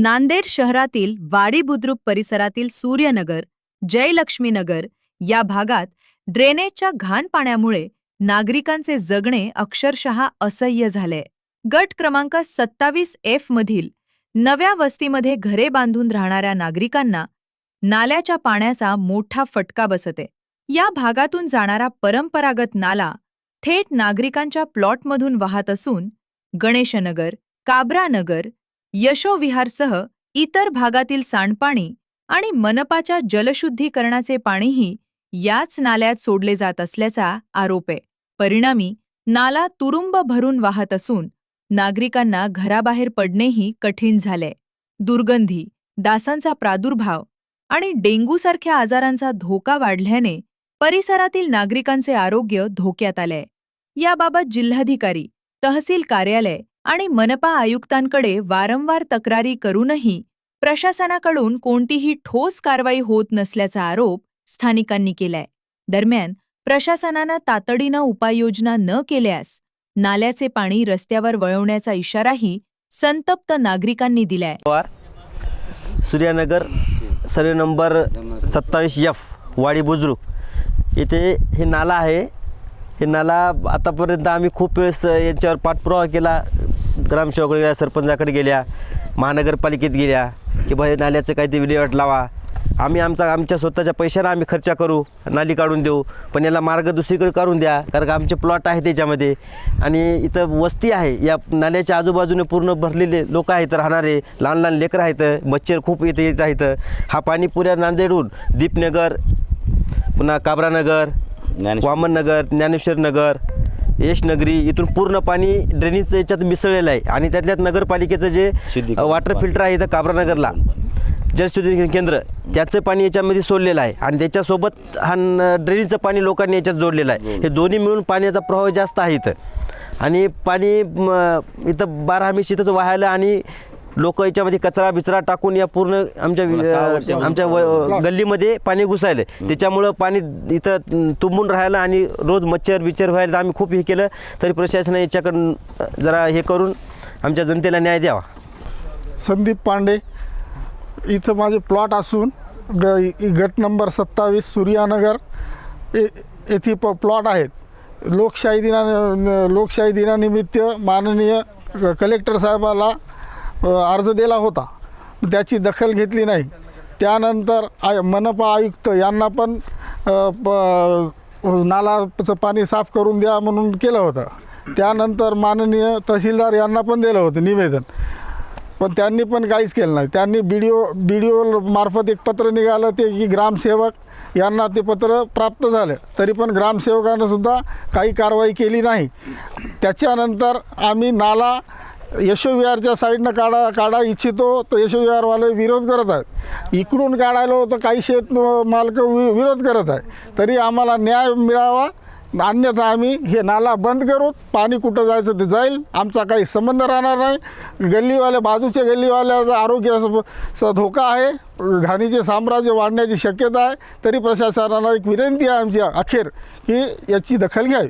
नांदेड शहरातील वाडी बुद्रुक परिसरातील सूर्यनगर, जयलक्ष्मीनगर या भागात ड्रेनेजच्या घाण पाण्यामुळे नागरिकांचे जगणे अक्षरशः असह्य झाले। गट क्रमांक 27F मधील नव्या वस्तीमध्ये घरे बांधून राहणाऱ्या नागरिकांना नाल्याच्या पाण्याचा मोठा फटका बसते। या भागातून जाणारा परंपरागत नाला थेट नागरिकांच्या प्लॉटमधून वाहत असून गणेशनगर, काबरानगर, यशोविहारसह इतर भागातील सांडपाणी आणि मनपाच्या जलशुद्धीकरणाचे पाणीही याच नाल्यात सोडले जात असल्याचा आरोप आहे। परिणामी नाला तुडुंब भरून वाहत असून नागरिकांना घराबाहेर पडणेही कठीण झाले। दुर्गंधी, डासांचा प्रादुर्भाव आणि डेंग्यूसारख्या आजारांचा धोका वाढल्याने परिसरातील नागरिकांचे आरोग्य धोक्यात आले। याबाबत जिल्हाधिकारी, तहसील कार्यालय आणि मनपा आयुक्तांकडे वारंवार तक्रारी करूनही प्रशासनाकडून कोणतीही ठोस कारवाई होत नसल्याचा आरोप स्थानिकांनी केलाय। दरम्यान प्रशासनानं तातडीनं उपाययोजना न केल्यास नाल्याचे पाणी रस्त्यावर वळवण्याचा इशाराही संतप्त नागरिकांनी दिलाय। सूर्यनगर सर्वे नंबर 27F वाडी बुद्रुक येथे हे नाला आहे। हे नाला आतापर्यंत आम्ही खूप वेळेस याच्यावर पाठपुरावा केला, ग्रामसेवकाकडे गेल्या, सरपंचाकडे गेल्या, महानगरपालिकेत गेल्या की भाई नाल्याचं काहीतरी विल्हेवाट लावा। आमच्या स्वतःच्या पैशाने आम्ही खर्च करू, नाली काढून देऊ, पण याला मार्ग दुसरीकडे काढून द्या, कारण आमचे प्लॉट आहे त्याच्यामध्ये आणि इथं वस्ती आहे। या नाल्याच्या आजूबाजूने पूर्ण भरलेले लोक आहेत, राहणारे लहान लहान लेकरं आहेत, मच्छर खूप इथे येत आहेत। हा पाणी पुऱ्या नांदेडहून दीपनगर, पुन्हा काबरानगर, वामननगर, ज्ञानेश्वरनगर, यशनगरी इथून पूर्ण पाणी ड्रेनेजचं याच्यात मिसळलेलं आहे आणि त्यातल्यात नगरपालिकेचं जे वॉटर फिल्टर आहे इथं काबरानगरला जलशुद्धीकरण केंद्र, त्याचं पाणी याच्यामध्ये सोडलेलं आहे आणि त्याच्यासोबत हा ड्रेनेजचं पाणी लोकांनी याच्यात जोडलेलं आहे। हे दोन्ही मिळून पाण्याचा प्रवाह जास्त आहे इथं आणि पाणी इथं 12 हमेश इथंच वाहायला आणि लोक याच्यामध्ये कचरा बिचरा टाकून या पूर्ण आमच्या गल्लीमध्ये पाणी घुसायलं। त्याच्यामुळं पाणी इथं तुंबून राहायला आणि रोज मच्छर बिच्छर व्हायला आम्ही खूप हे केलं, तरी प्रशासनाने याच्याकडून जरा हे करून आमच्या जनतेला न्याय द्यावा। संदीप पांडे, इथं माझे प्लॉट असून गट नंबर 27 सूर्यनगर येथे प्लॉट आहेत। लोकशाही दिनानिमित्त माननीय कलेक्टर साहेबाला अर्ज दिला होता, त्याची दखल घेतली नाही। त्यानंतर मनपा आयुक्त यांना पण नालाचं पाणी साफ करून द्या म्हणून केलं होतं। त्यानंतर माननीय तहसीलदार यांना पण दिलं होतं निवेदन, पण त्यांनी पण काहीच केलं नाही। त्यांनी BDO मार्फत एक पत्र निघालं ते की ग्रामसेवक यांना ते पत्र प्राप्त झालं, तरी पण ग्रामसेवकानं सुद्धा काही कारवाई केली नाही। त्याच्यानंतर आम्ही नाला यशोविहारच्या साईडनं काढा इच्छितो, तर यशोविहारवाले विरोध करत आहेत। इकडून काढायला होतं काही शेत मालक विरोध करत आहे, तरी आम्हाला न्याय मिळावा, अन्यथा आम्ही हे नाला बंद करू। पाणी कुठं जायचं ते जाईल, आमचा काही संबंध राहणार नाही। बाजूच्या गल्लीवाल्याचा आरोग्याचा धोका आहे, घाणीचे साम्राज्य वाढण्याची शक्यता आहे, तरी प्रशासनाला एक विनंती आहे आमची अखेर की याची दखल घ्यावी।